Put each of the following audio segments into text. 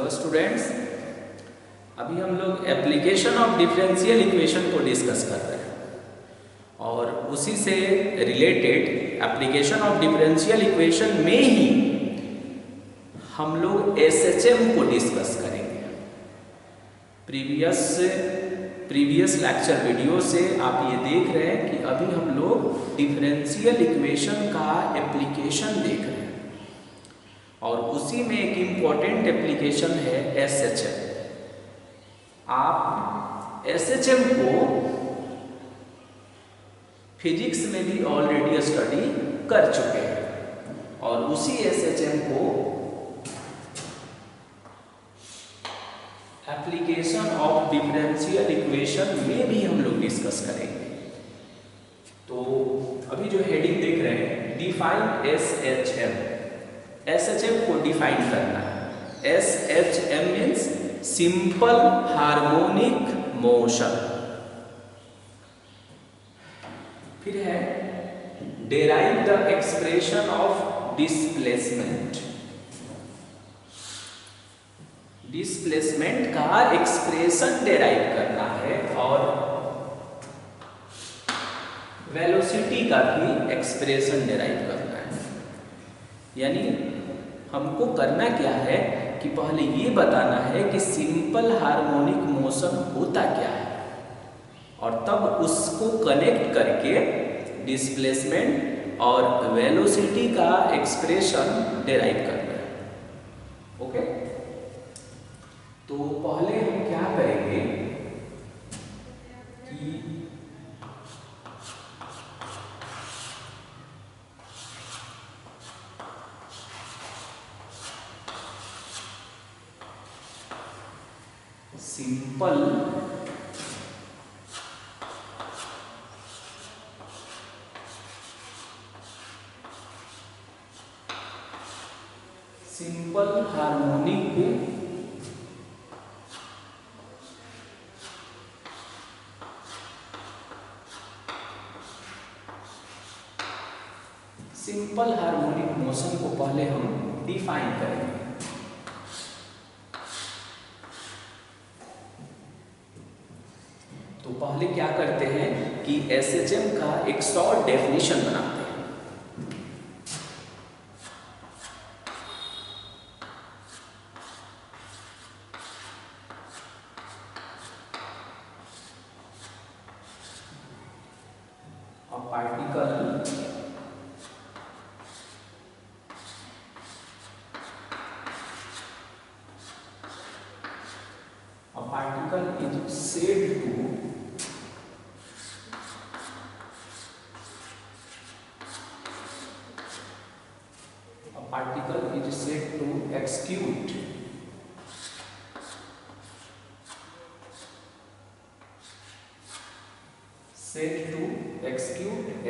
Hello students, अभी हम लोग एप्लीकेशन ऑफ डिफरेंशियल इक्वेशन को डिस्कस कर रहे हैं और उसी से related application of differential equation में ही हम लोग एसएचएम को डिस्कस करेंगे। प्रीवियस लेक्चर वीडियो से आप ये देख रहे हैं कि अभी हम लोग डिफरेंशियल इक्वेशन का एप्लीकेशन देख रहे हैं और उसी में एक इम्पॉर्टेंट एप्लीकेशन है एसएचएम। आप एसएचएम को फिजिक्स में भी ऑलरेडी स्टडी कर चुके हैं और उसी एसएचएम को एप्लीकेशन ऑफ डिफरेंशियल इक्वेशन में भी हम लोग डिस्कस करेंगे। तो अभी जो हेडिंग देख रहे हैं, डिफाइन एसएचएम। एसएचएम को डिफाइन करना है। SHM means simple harmonic motion. फिर है derive the expression of displacement. Displacement का एक्सप्रेशन डेराइव करना है और वेलोसिटी का भी एक्सप्रेशन डेराइव करना है। यानी हमको करना क्या है कि पहले ये बताना है कि सिंपल हार्मोनिक मोशन होता क्या है और तब उसको कनेक्ट करके डिस्प्लेसमेंट और वेलोसिटी का एक्सप्रेशन डेराइव करना है। ओके, तो पहले हम क्या करेंगे कि सिंपल हार्मोनिक मोशन को पहले हम डिफाइन करेंगे। तो पहले क्या करते हैं कि एसएचएम का एक शॉर्ट डेफिनेशन बनाते हैं। Particle is said to execute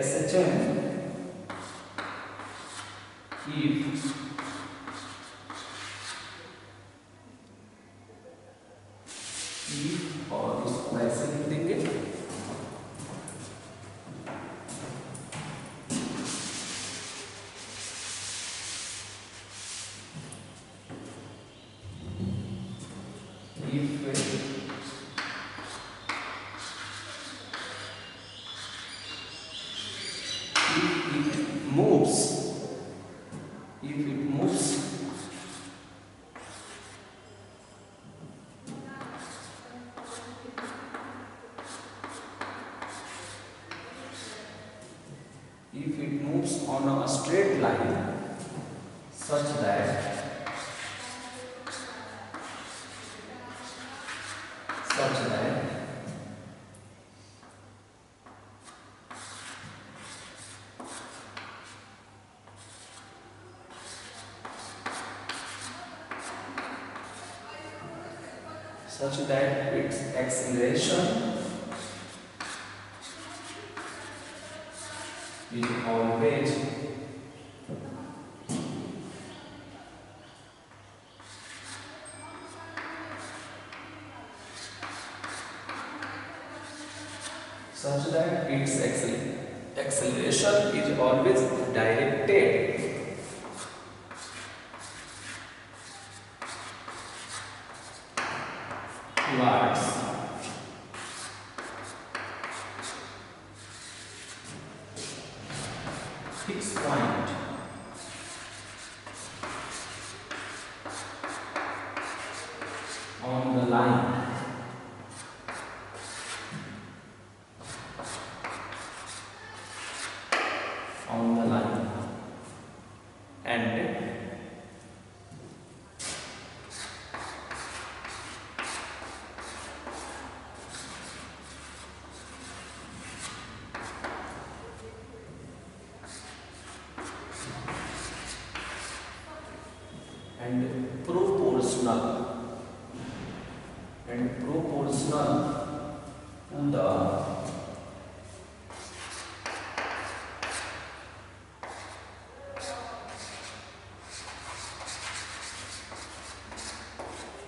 SHM if और इसको ऐसे लिख देंगे if it moves on a straight line such that its acceleration is always directed fixed point on the line and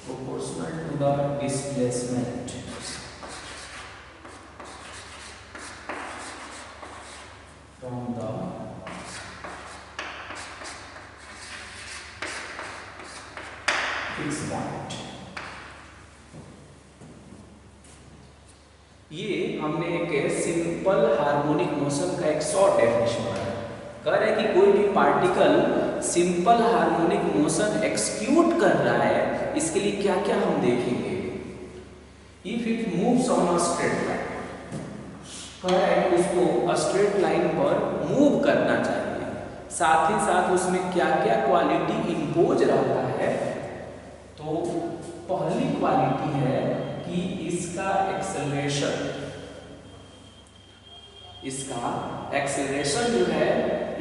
proportional to the displacement from the fixed point। ये हमने एक simple harmonic motion का एक short definition बनाया। कह रहे हैं कि कोई भी particle simple harmonic motion execute कर रहा है, इसके लिए क्या क्या हम देखेंगे। If it moves on a straight line, कह रहा है कि उसको स्ट्रेट लाइन पर मूव करना चाहिए, साथ ही साथ उसमें क्या क्या क्वालिटी इंपोज रहता है। तो पहली क्वालिटी है कि इसका एक्सेलरेशन जो है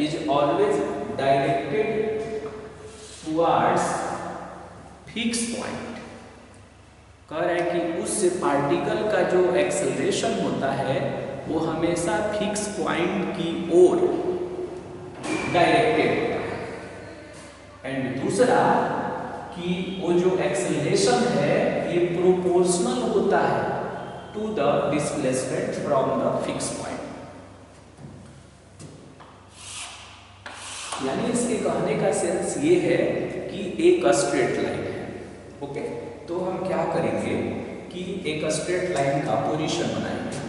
is always directed towards fix point. कह रहा है कि उस पार्टिकल का जो एक्सेलरेशन होता है वो हमेशा फिक्स पॉइंट की ओर डायरेक्टेड होता है। एंड दूसरा कि वो जो एक्सेलरेशन है ये प्रोपोर्शनल होता है to the displacement from the fix point. यानी इसके कहने का सेंस ये है कि एक स्ट्रेट लाइन है, ओके। तो हम क्या करेंगे कि एक स्ट्रेट लाइन का पोजीशन बनाएंगे।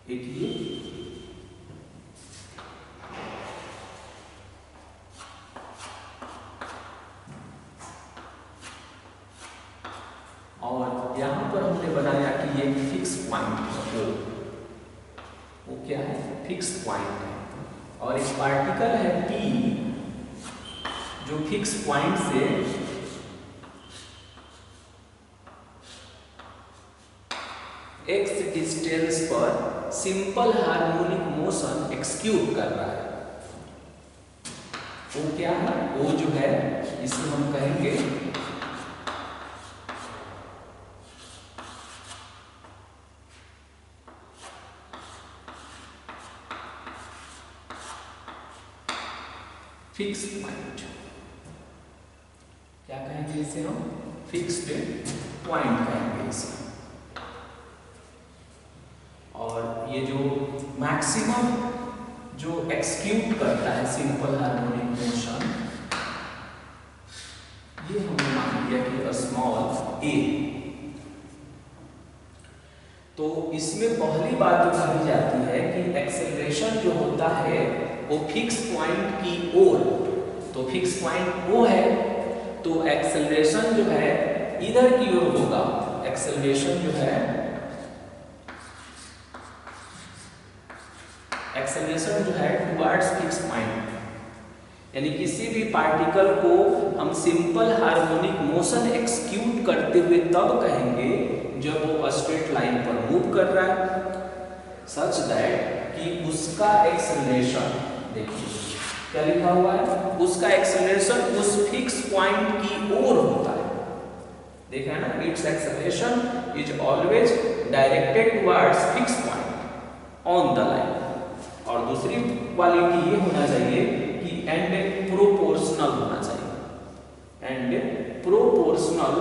देखिए और यहां पर हमने बनाया कि ये फिक्स पॉइंट है, वो क्या है, फिक्स पॉइंट है। और एक पार्टिकल है P जो फिक्स पॉइंट से x डिस्टेंस पर सिंपल हार्मोनिक मोशन एक्सक्यूट कर रहा है। वो क्या है, वो जो है इसे हम कहेंगे फिक्स पॉइंट। क्या कहेंगे इसे हम, फिक्स्ड पॉइंट कहेंगे इसे। और ये जो मैक्सिमम जो एक्सक्यूट करता है सिंपल हार्मोनिक मोशन, ये हमने मान लिया कि स्मॉल a। तो इसमें पहली बात जो कही जाती है कि एक्सेलरेशन जो होता है वो फिक्स पॉइंट की ओर, तो फिक्स पॉइंट वो है तो एक्सेलरेशन जो है इधर की ओर होगा। एक्सेलरेशन जो है टुवर्ड्स फिक्स पॉइंट। यानी किसी भी पार्टिकल को हम सिंपल हार्मोनिक मोशन एक्सक्यूट करते हुए तब कहेंगे जब वो स्ट्रेट लाइन पर मूव कर रहा है, सच दैट कि उसका एक्सेलरेशन, देखिए क्या लिखा हुआ है, उसका एक्सेलरेशन उस फिक्स पॉइंट की ओर होता है। देखा है ना, it's acceleration is always directed towards fix point on the line. और दूसरी क्वालिटी ये होना चाहिए कि एंड प्रोपोर्शनल होना चाहिए, and proportional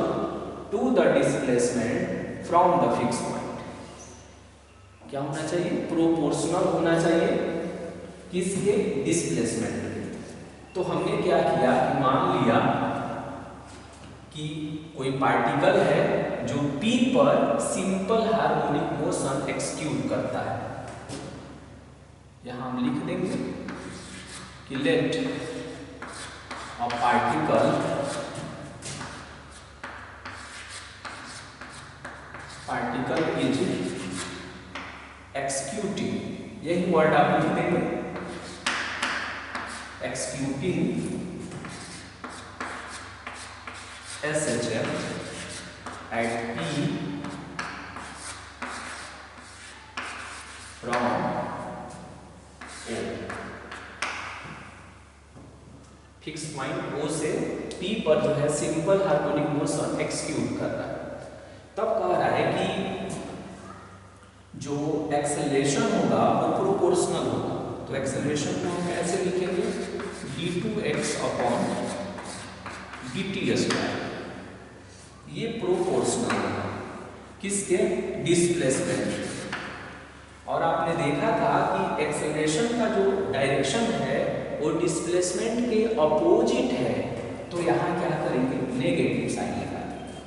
to the displacement from the fix point. क्या होना चाहिए, प्रोपोर्शनल होना चाहिए किसके, डिस्प्लेसमेंट के। तो हमने क्या किया कि मान लिया कि कोई पार्टिकल है जो P पर सिंपल हार्मोनिक मोशन एक्सक्यूट करता है। यहां हम लिख देंगे कि लेट अ पार्टिकल इज एक्सक्यूटिंग, यही वर्ड आप लिख देंगे, एक्सक्यूटिंग SHM at P from O। Fix point O से P पर जो है सिंपल हार्मोनिक मोशन एक्सक्यूट कर रहा है। तब कह रहा है कि जो एक्सेलरेशन होगा वो प्रोपोर्शनल होगा। तो एक्सेलरेशन को हम ऐसे लिखेंगे d2x अपॉन dt स्क्वायर, ये प्रोपोर्शनल है किसके, डिस्प्लेसमेंट। और आपने देखा था कि एक्सेलरेशन का जो डायरेक्शन है वो डिस्प्लेसमेंट के अपोजिट है, तो यहाँ क्या करेंगे, नेगेटिव साइन लगा देंगे।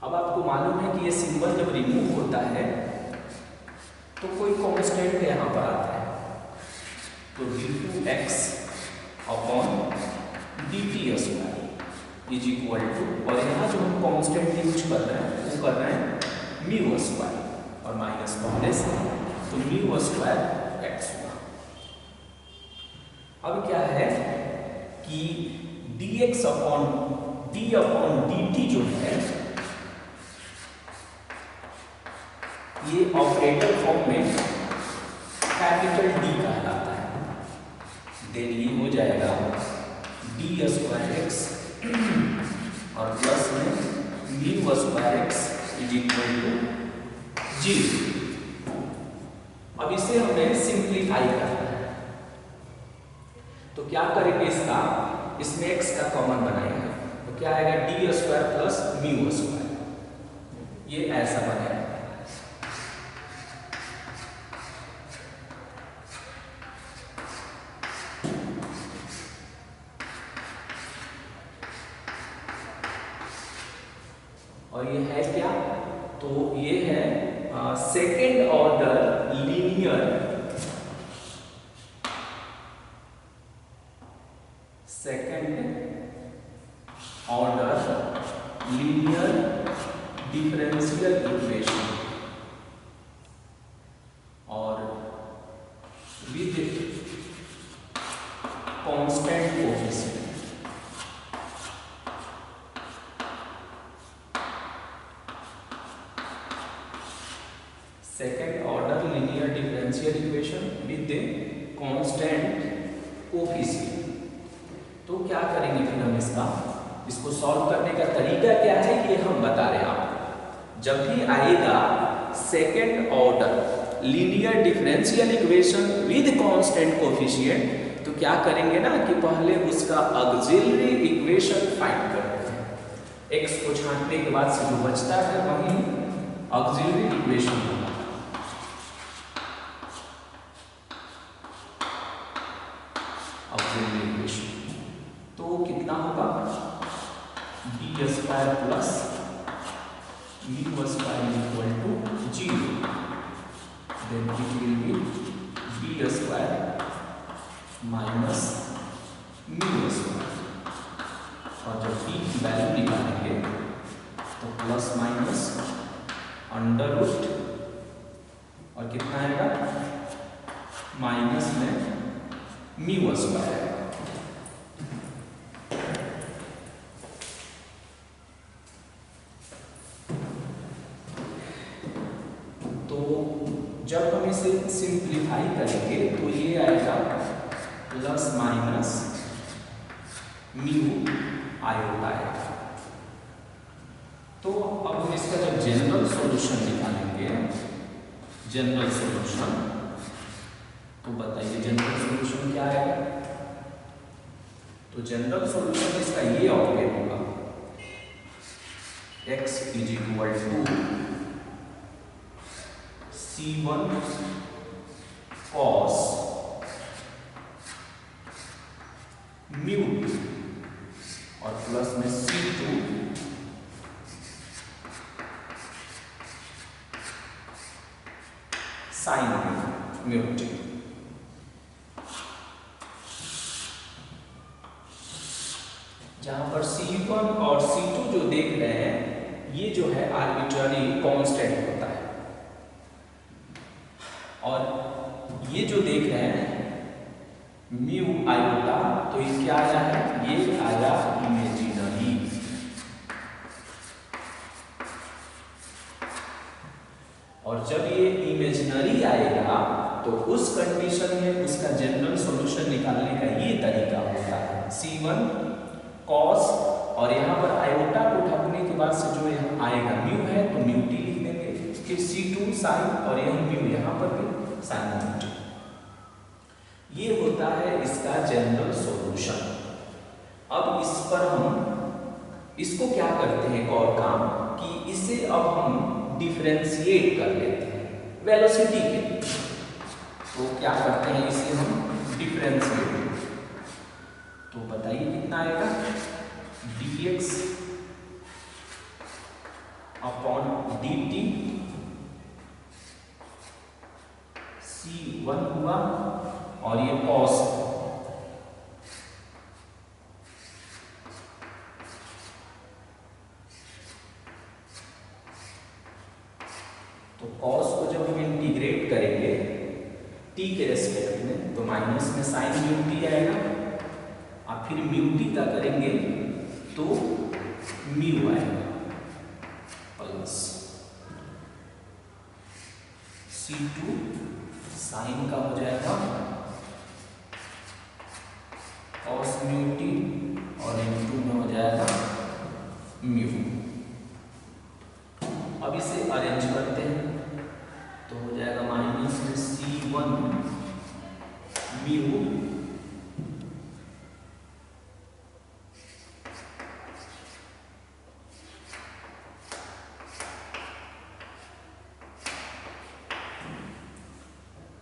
अब आपको मालूम है कि ये सिंबल जब रिमूव होता है तो कोई कांस्टेंट यहाँ पर आता है, तो d2x upon dt square is equal to, और यहाँ जो हम कांस्टेंट यूज कर रहे हैं वो कर रहे हैं म्यू स्क्वायर और माइनस पहले से, तो म्यू स्क्वायर एक्स हुआ। अब क्या है कि dx अपॉन dt जो है ये ऑपरेटर फॉर्म में कैपिटल D कहलाता है। देन ये हो जाएगा d स्क्वायर एक्स और प्लस में mu square x is equal to 0। अब इसे हमें सिंप्लीफाई करना है, तो क्या करेंगे, इसमें x का कॉमन बनाएंगे, तो क्या आएगा d square plus mu square, ये ऐसा बनेगा। और ये है क्या, तो ये है second order linear differential equation और with constant coefficient. Second order linear differential equation with constant coefficient. तो क्या करेंगे फिर हम इसको सॉल्व करने का तरीका क्या है ये हम बता रहे हैं आपको। जब भी आएगा second order linear differential equation with constant coefficient, तो क्या करेंगे ना कि पहले उसका ऑक्सिलरी इक्वेशन फाइंड करते हैं। x को छांटने के बाद से जो बचता है वही ऑक्सिलरी इक्वेशन होगा। ऑक्सिलरी इक्वेशन तो कितना होगा, d square plus mu square equal to 0, then it will be d square minus mu square, और जब d की वैल्यू निकालेंगे तो प्लस माइनस अंडर रूट और कितना आएगा माइनस में म्यू स्क्वायर। जब हम इसे सिंप्लीफाई करेंगे तो ये आएगा प्लस माइनस म्यू आयोटा आएगा। तो अब हम इसका जब जनरल सॉल्यूशन निकालेंगे, जनरल सॉल्यूशन, तो बताइए जनरल सॉल्यूशन क्या आएगा। तो जनरल सॉल्यूशन इसका ये ऑब्जेक्ट होगा, x is equal to C1 cos mu और प्लस में C2 साइन म्यू टी। जहां पर C1 और C2 जो देख रहे हैं ये जो है आर्बिट्ररी कांस्टेंट होता है, और ये जो देख रहे हैं म्यू आयोटा, तो ये क्या आया है, ये आया इमेजिनरी। और जब ये इमेजिनरी आएगा तो उस कंडीशन में उसका जनरल सॉल्यूशन निकालने का ये तरीका होता है, C1 कॉस, और यहाँ पर आयोटा को ढकने के बाद से जो यहाँ आएगा म्यू है तो म्यू टी लिख देंगे, फिर C2 साइन, और यही म्यू यहाँ पर भी साइन म्यू टी। ये होता है इसका जनरल सॉल्यूशन। अब इस पर हम इसको क्या करते हैं एक और काम, कि इसे अब हम डिफरेंशिएट कर लेते हैं वेलोसिटी के लिए। तो क्या करते हैं, इसे हम डिफरेंशिएट, तो बताइए कितना आएगा, dx अपॉन dt C1 हुआ, और ये cos, तो cos को जब हम इंटीग्रेट करेंगे t के रेस्पेक्ट में तो माइनस में साइन म्यू टी आएगा, और फिर म्यू टी का करेंगे तो म्यू आएगा प्लस C2 साइन का हो जाएगा cos म्यू टी, और इनटू में हो जाएगा म्यू। अब इसे अरेंज करते हैं तो हो जाएगा माइनस में C1 म्यू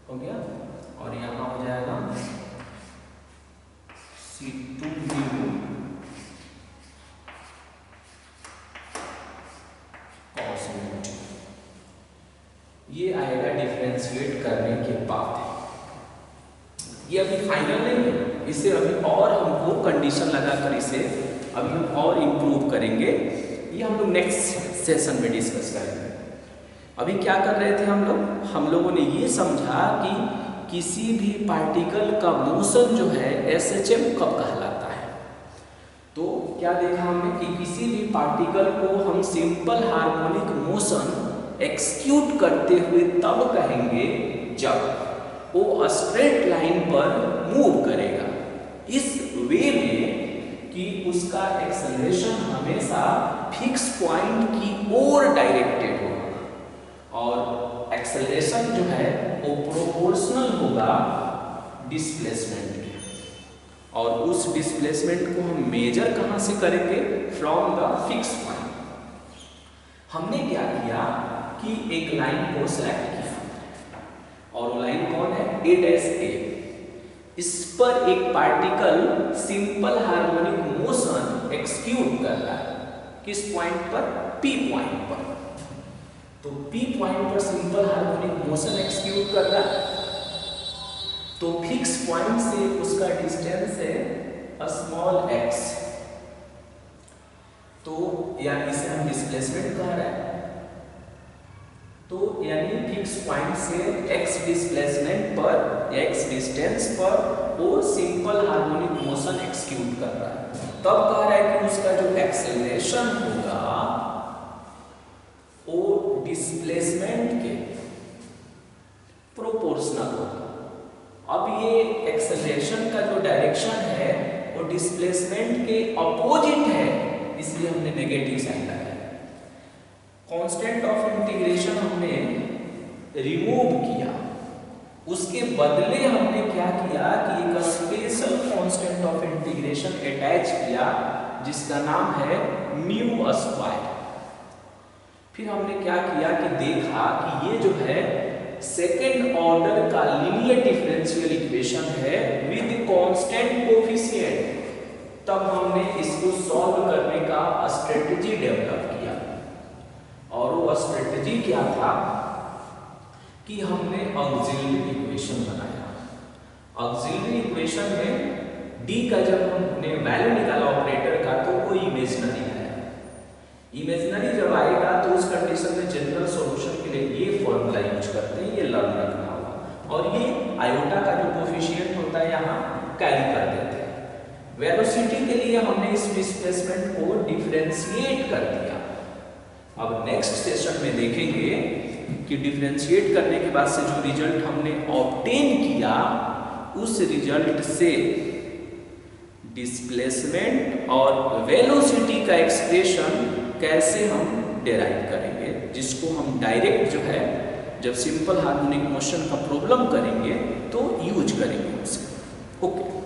हो गया, और यहाँ हो जाएगा C2 mu cos mu T. ये आएगा डिफरेंशिएट करने के बाद। ये अभी फाइनल नहीं है, इसे अभी और हमको कंडीशन लगाकर इसे अभी हम और इम्प्रूव करेंगे, ये हम लोग नेक्स्ट सेशन में डिस्कस करेंगे। अभी क्या कर रहे थे हम लोगों ने ये समझा कि किसी भी पार्टिकल का मोशन जो है SHM कब कहलाता है। तो क्या देखा हमने कि किसी भी पार्टिकल को हम सिंपल हार्मोनिक मोशन एक्सक्यूट करते हुए तब कहेंगे जब वो स्ट्रेट लाइन पर मूव करेगा, इस वे में कि उसका एक्सेलरेशन हमेशा फिक्स पॉइंट की ओर डायरेक्टेड होगा, और एक्सेलरेशन जो है वो प्रोपोर्शनल होगा डिस्प्लेसमेंट के, और उस डिस्प्लेसमेंट को हम मेजर कहाँ से करेंगे, फ्रॉम द फिक्स पॉइंट। हमने क्या किया कि एक लाइन को सेलेक्ट किया, और वो लाइन कौन है, A', इस पर एक particle simple harmonic motion execute कर रहा है, किस पॉइंट पर, P पॉइंट पर। तो P पॉइंट पर सिंपल हार्मोनिक मोशन एक्सक्यूट कर रहा है, तो फिक्स पॉइंट से उसका डिस्टेंस है स्मॉल x, तो या इसे हम डिस्प्लेसमेंट कह रहे हैं, तो यानी फिक्स पॉइंट से x डिस्प्लेसमेंट पर या x डिस्टेंस पर वो सिंपल हार्मोनिक मोशन एक्सक्यूट कर रहा है। तब कह रहा है कि उसका जो एक्सेलरेशन होगा वो डिस्प्लेसमेंट के प्रोपोर्शनल होगा। अब ये एक्सेलरेशन का जो डायरेक्शन है वो डिस्प्लेसमेंट के अपोजिट है, इसलिए हमने नेगेटिव साइन लगाया। कांस्टेंट ऑफ इंटीग्रेशन हमने रिमूव किया, उसके बदले हमने क्या किया कि एक special constant of integration attach किया जिसका नाम है म्यू स्क्वायर। फिर हमने क्या किया कि देखा कि ये जो है सेकेंड ऑर्डर का लीनियर डिफरेंशियल इक्वेशन है विद कांस्टेंट कोफिशिएंट। तब हमने इसको सॉल्व करने का स्ट्रेटजी डेवलप किया, और वो स्ट्रेटजी क्या था कि हमने ऑक्सिलरी इक्वेशन बनाया। ऑक्सिलरी इक्वेशन में डी का जब हमने वैल्यू निकाला ऑपरेटर का तो वो इमेजिनरी आया। इमेजिनरी जब आएगा तो उस कंडीशन में जनरल सॉल्यूशन के लिए ये फॉर्मूला यूज करते हैं, ये लर्न रखना होगा। और ये आयोटा का जो कोफिशिएंट होता है यहाँ कैरी कर देते हैं। वेलोसिटी के लिए हमने इस डिस्प्लेसमेंट को डिफरेंशिएट कर दिया। अब नेक्स्ट सेशन में देखेंगे कि डिफरेंशिएट करने के बाद से जो रिजल्ट हमने ऑब्टेन किया उस रिजल्ट से डिस्प्लेसमेंट और वेलोसिटी का एक्सप्रेशन कैसे हम डेराइव करेंगे, जिसको हम डायरेक्ट जो है जब सिंपल हार्मोनिक मोशन का प्रॉब्लम करेंगे तो यूज करेंगे उसे। ओके।